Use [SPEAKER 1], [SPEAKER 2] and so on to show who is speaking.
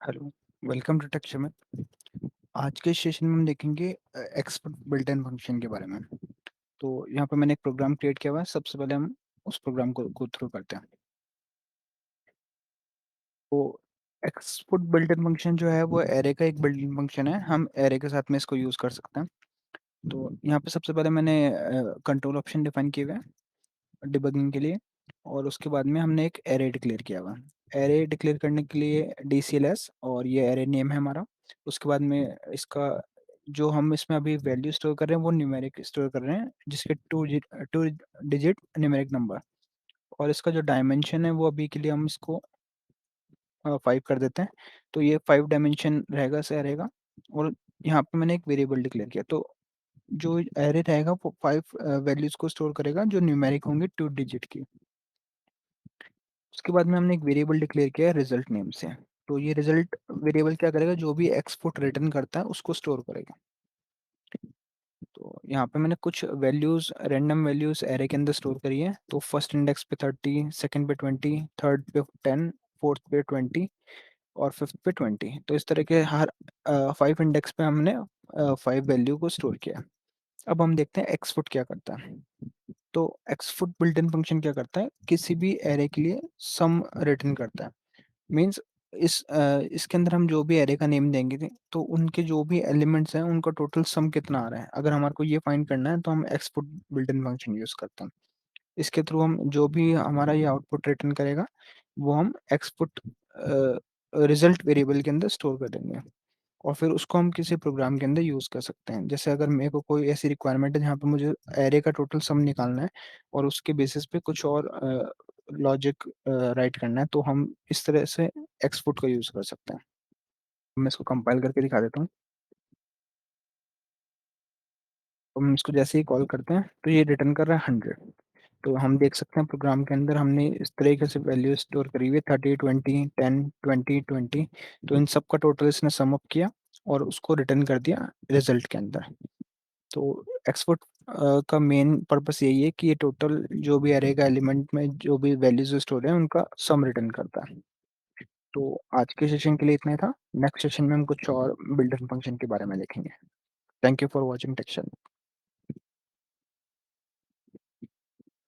[SPEAKER 1] Hello, welcome to tech Shamit. आज के session में हम देखेंगे एक्सपर्ट बिल्ट इन फंक्शन के बारे में। तो यहाँ पे मैंने एक प्रोग्राम क्रिएट किया हुआ है। सबसे पहले हम उस प्रोग्राम को गो थ्रू करते हैं। तो एक्सपोर्ट बिल्ट इन फंक्शन जो है वो एरे का एक बिल्ट इन फंक्शन है। हम एरे के साथ में इसको यूज़ कर सकते हैं। तो यहाँ पे सबसे पहले मैंने कंट्रोल ऑप्शन डिफाइन किए हुए हैं डिबगिंग के लिए, और उसके बाद में हमने एक एरे डिक्लेयर किया हुआ है। एरे डिक्लेयर करने के लिए DCLS, और ये एरे नेम है हमारा। उसके बाद में इसका जो हम इसमें अभी वैल्यू स्टोर कर रहे हैं वो न्यूमेरिक स्टोर कर रहे हैं, जिसके टू डिजिट न्यूमेरिक नंबर। और इसका जो डायमेंशन है वो अभी के लिए हम इसको 5 कर देते हैं। तो ये 5 डायमेंशन रहेगा इस एरे का। और यहाँ पे मैंने एक वेरिएबल डिक्लेयर किया। तो जो एरे रहेगा वो 5 वैल्यूज को स्टोर करेगा जो न्यूमेरिक होंगे 2 डिजिट की। उसके बाद में हमने एक वेरिएबल डिक्लेयर किया है रिजल्ट नेम से। तो ये रिजल्ट वेरिएबल क्या करेगा, जो भी एक्सपोर्ट रिटर्न करता है उसको स्टोर करेगा। तो यहाँ पे मैंने कुछ वैल्यूज, रैंडम वैल्यूज एरे के अंदर स्टोर करी है। तो फर्स्ट इंडेक्स पे 30, सेकंड पे 20, थर्ड पे 10, फोर्थ पे 20 और फिफ्थ पे 20। तो इस तरह के हर 5 इंडेक्स पे हमने 5 वैल्यू को स्टोर किया। अब हम देखते हैं एक्सफुट क्या करता है। तो एक्सफुट बिल्ट इन फंक्शन क्या करता है, किसी भी एरे के लिए सम रिटर्न करता है। मीन्स इसके अंदर हम जो भी एरे का नेम देंगे तो उनके जो भी एलिमेंट्स हैं उनका टोटल सम कितना आ रहा है, अगर हमारे को ये फाइंड करना है तो हम एक्सपुट बिल्ट इन फंक्शन यूज करते हैं। इसके थ्रू हम जो भी हमारा ये आउटपुट रिटर्न करेगा वो हम एक्सपुट रिजल्ट वेरिएबल के अंदर स्टोर कर देंगे। और फिर उसको हम किसी प्रोग्राम के अंदर यूज कर सकते हैं। जैसे अगर मेरे को कोई ऐसी रिक्वायरमेंट है जहाँ पे मुझे एरे का टोटल सम निकालना है और उसके बेसिस पे कुछ और लॉजिक राइट करना है, तो हम इस तरह से एक्सपोर्ट का यूज कर सकते हैं। मैं इसको कंपाइल करके दिखा देता हूँ। तो हम इसको जैसे ही कॉल करते हैं तो ये रिटर्न कर रहा है 100। तो हम देख सकते हैं प्रोग्राम के अंदर हमने इस तरीके से वैल्यू स्टोर करी हुई है, 30, 20, 10, 20, 20। तो इन सब का टोटल इसने सम अप किया और उसको रिटर्न कर दिया रिजल्ट के अंदर। तो एक्सपोर्ट का मेन पर्पस यही है कि ये टोटल जो भी एरे का एलिमेंट में जो भी वैल्यूज स्टोर है उनका सम रिटर्न करता है। तो आज के सेशन के लिए इतना ही था। नेक्स्ट सेशन में हम कुछ और बिल्ट इन फंक्शन के बारे में देखेंगे। Thank you for watching टेक्शन।